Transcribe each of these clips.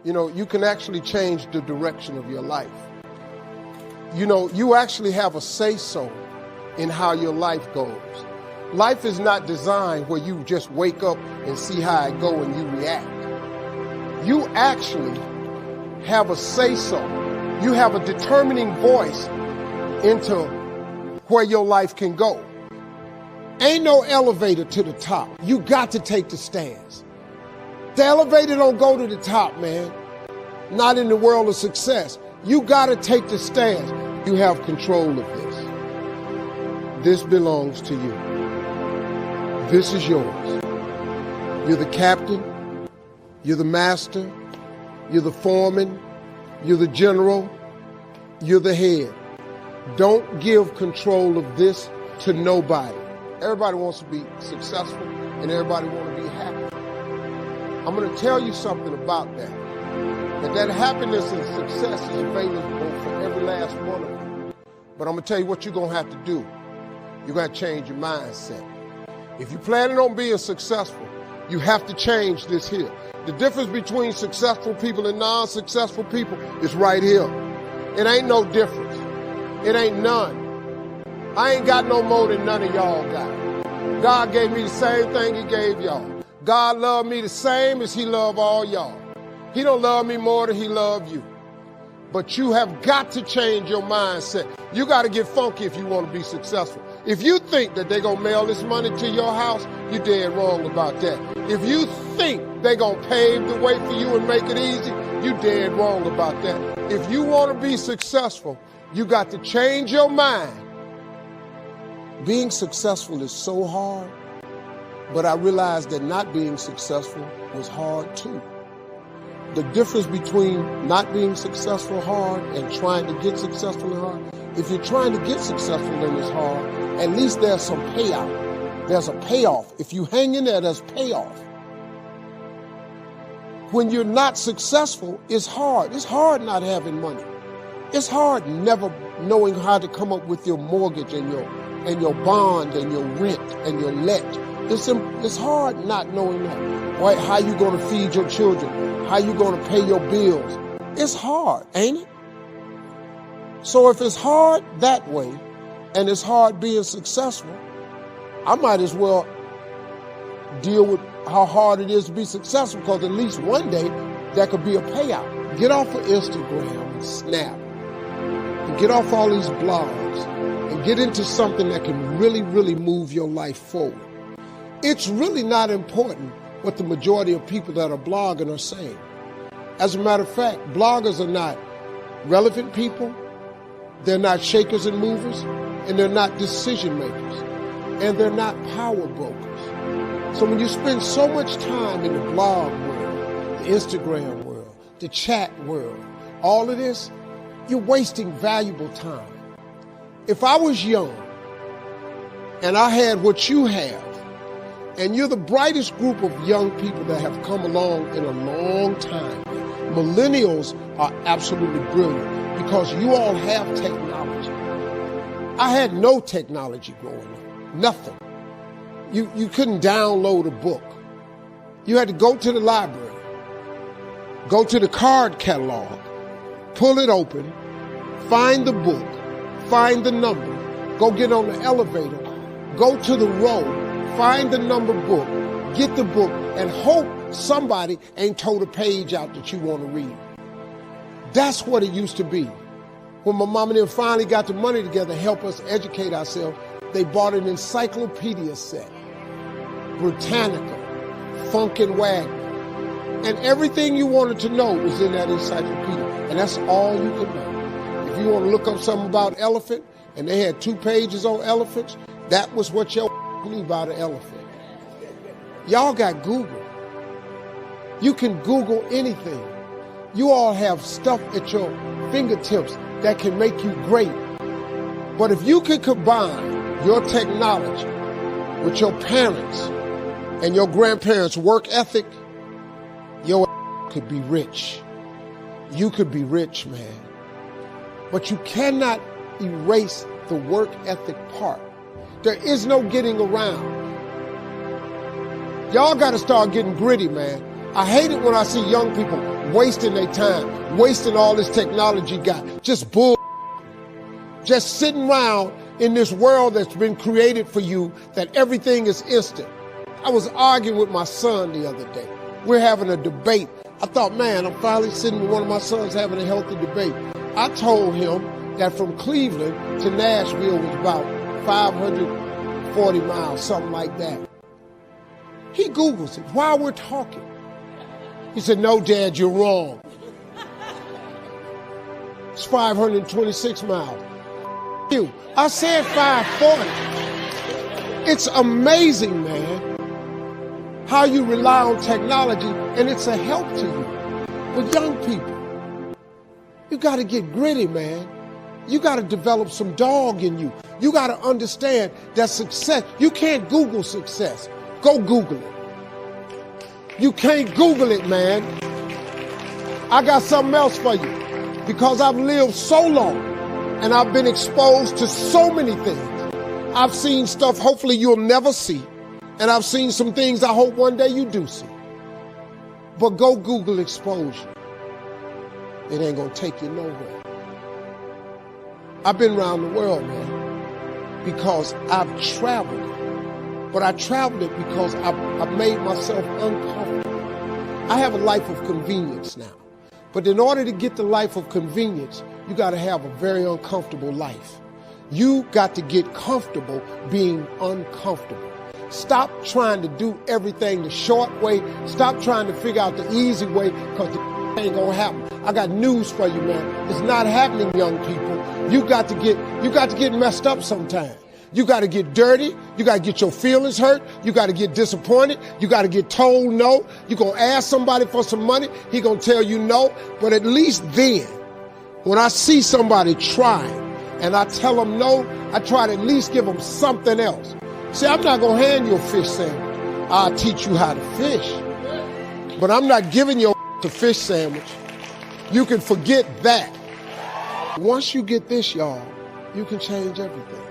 You know, you can actually change the direction of your life. You know, you actually have a say-so in how your life goes. Life is not designed where you just wake up and see how it go and you react. You actually have a say-so. You have a determining voice into where your life can go. Ain't no elevator to the top. You got to take the stairs. The elevator don't go to the top, man. Not in the world of success. You got to take the stairs. You have control of this. This belongs to you. This is yours. You're the captain. You're the master. You're the foreman. You're the general. You're the head. Don't give control of this to nobody. Everybody wants to be successful and everybody wants to be happy. I'm going to tell you something about that. That happiness and success is available for every last one of you. But I'm going to tell you what you're going to have to do. You're going to change your mindset. If you're planning on being successful, you have to change this here. The difference between successful people and non-successful people is right here. It ain't no difference. It ain't none. I ain't got no more than none of y'all got. God gave me the same thing he gave y'all. God loved me the same as he loved all y'all. He don't love me more than he loved you. But you have got to change your mindset. You got to get funky if you want to be successful. If you think that they're going to mail this money to your house, you're dead wrong about that. If you think they're going to pave the way for you and make it easy, you're dead wrong about that. If you want to be successful, you got to change your mind. Being successful is so hard, but I realized that not being successful was hard too. The difference between not being successful hard and trying to get successful hard, if you're trying to get successful and it's hard, at least there's some payout. There's a payoff. If you hang in there, there's payoff. When you're not successful, it's hard. It's hard not having money. It's hard never knowing how to come up with your mortgage and your bond and your rent and your let. It's hard not knowing that. Right? How you going to feed your children? How you going to pay your bills? It's hard, ain't it? So if it's hard that way, and it's hard being successful, I might as well deal with how hard it is to be successful, because at least one day there could be a payout. Get off of Instagram and Snap, and get off all these blogs, and get into something that can really, really move your life forward. It's really not important what the majority of people that are blogging are saying. As a matter of fact, bloggers are not relevant people, they're not shakers and movers, and they're not decision makers, and they're not power brokers. So when you spend so much time in the blog world, the Instagram world, the chat world, all of this, you're wasting valuable time. If I was young and I had what you have, and you're the brightest group of young people that have come along in a long time, millennials are absolutely brilliant because you all have technology. I had no technology growing up, nothing. You couldn't download a book. You had to go to the library, go to the card catalog, pull it open, find the book, find the number, go get on the elevator, go to the row, find the number book, get the book, and hope somebody ain't told a page out that you want to read. That's what it used to be. When my mom and them finally got the money together to help us educate ourselves, they bought an encyclopedia set, Britannica, Funkin' Wagner, and everything you wanted to know was in that encyclopedia, and that's all you could know. If you want to look up something about elephant, and they had 2 pages on elephants, that was what your knew about an elephant. Y'all got Google. You can Google anything. You all have stuff at your fingertips that can make you great. But if you can combine your technology with your parents and your grandparents' work ethic, your could be rich. You could be rich, man. But you cannot erase the work ethic part. There is no getting around. Y'all got to start getting gritty, man. I hate it when I see young people wasting their time, wasting all this technology got, just bull, just sitting around in this world that's been created for you, that everything is instant. I was arguing with my son the other day. We're having a debate. I thought, man, I'm finally sitting with one of my sons having a healthy debate. I told him that from Cleveland to Nashville was about 540 miles, something like that. He Googles it while we're talking. He said, no, Dad, you're wrong. It's 526 miles. I said 540. It's amazing, man, how you rely on technology and it's a help to you. But young people, you got to get gritty, man. You got to develop some dog in you. You got to understand that success, you can't Google success. Go Google it. You can't Google it, man. I got something else for you. Because I've lived so long and I've been exposed to so many things. I've seen stuff hopefully you'll never see. And I've seen some things I hope one day you do see. But go Google exposure. It ain't gonna take you nowhere. I've been around the world, man, because I've traveled it. But I traveled it because I've made myself uncomfortable. I have a life of convenience now. But in order to get the life of convenience, you got to have a very uncomfortable life. You got to get comfortable being uncomfortable. Stop trying to do everything the short way. Stop trying to figure out the easy way, because it ain't gonna happen. I got news for you, man. It's not happening, young people. You got to get messed up sometime. You got to get dirty. You got to get your feelings hurt. You got to get disappointed. You got to get told no. You're going to ask somebody for some money. He going to tell you no. But at least then, when I see somebody trying and I tell them no, I try to at least give them something else. See, I'm not going to hand you a fish sandwich. I'll teach you how to fish. But I'm not giving you a fish sandwich. You can forget that. Once you get this, y'all, you can change everything.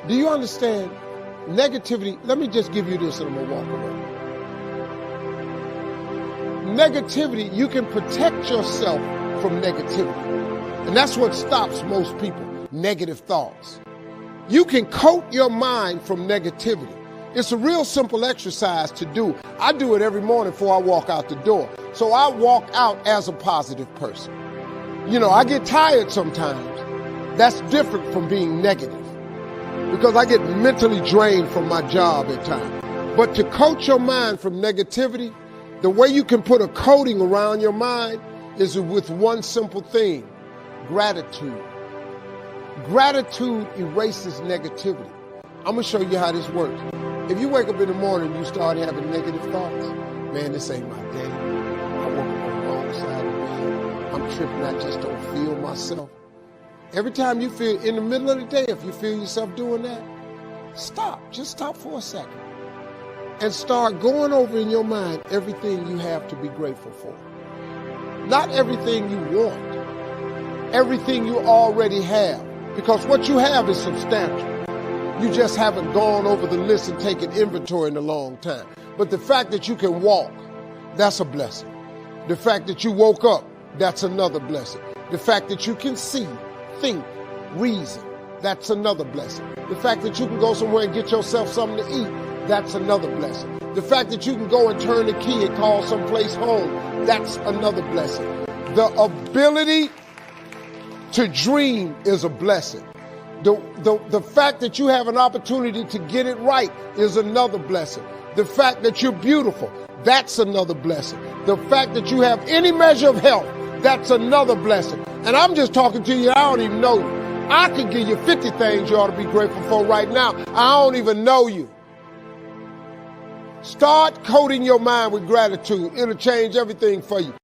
Do you understand negativity? Let me just give you this and I'm going to walk away. Negativity, you can protect yourself from negativity. And that's what stops most people, negative thoughts. You can coat your mind from negativity. It's a real simple exercise to do. I do it every morning before I walk out the door. So I walk out as a positive person. You know, I get tired sometimes. That's different from being negative, because I get mentally drained from my job at times. But to coat your mind from negativity, the way you can put a coating around your mind is with one simple thing: gratitude. Gratitude erases negativity. I'm going to show you how this works. If you wake up in the morning and you start having negative thoughts, man, this ain't my day. I woke up on the wrong side of the bed. I'm tripping. I just don't feel myself. Every time you feel, in the middle of the day, if you feel yourself doing that, stop. Just stop for a second and start going over in your mind everything you have to be grateful for. Not everything you want, everything you already have, because what you have is substantial. You just haven't gone over the list and taken inventory in a long time. But the fact that you can walk, that's a blessing. The fact that you woke up, that's another blessing. The fact that you can see, think, reason, that's another blessing. The fact that you can go somewhere and get yourself something to eat, that's another blessing. The fact that you can go and turn the key and call someplace home, that's another blessing. The ability to dream is a blessing. The fact that you have an opportunity to get it right is another blessing. The fact that you're beautiful, that's another blessing. The fact that you have any measure of health, that's another blessing. And I'm just talking to you, I don't even know you. I could give you 50 things you ought to be grateful for right now. I don't even know you. Start coating your mind with gratitude. It'll change everything for you.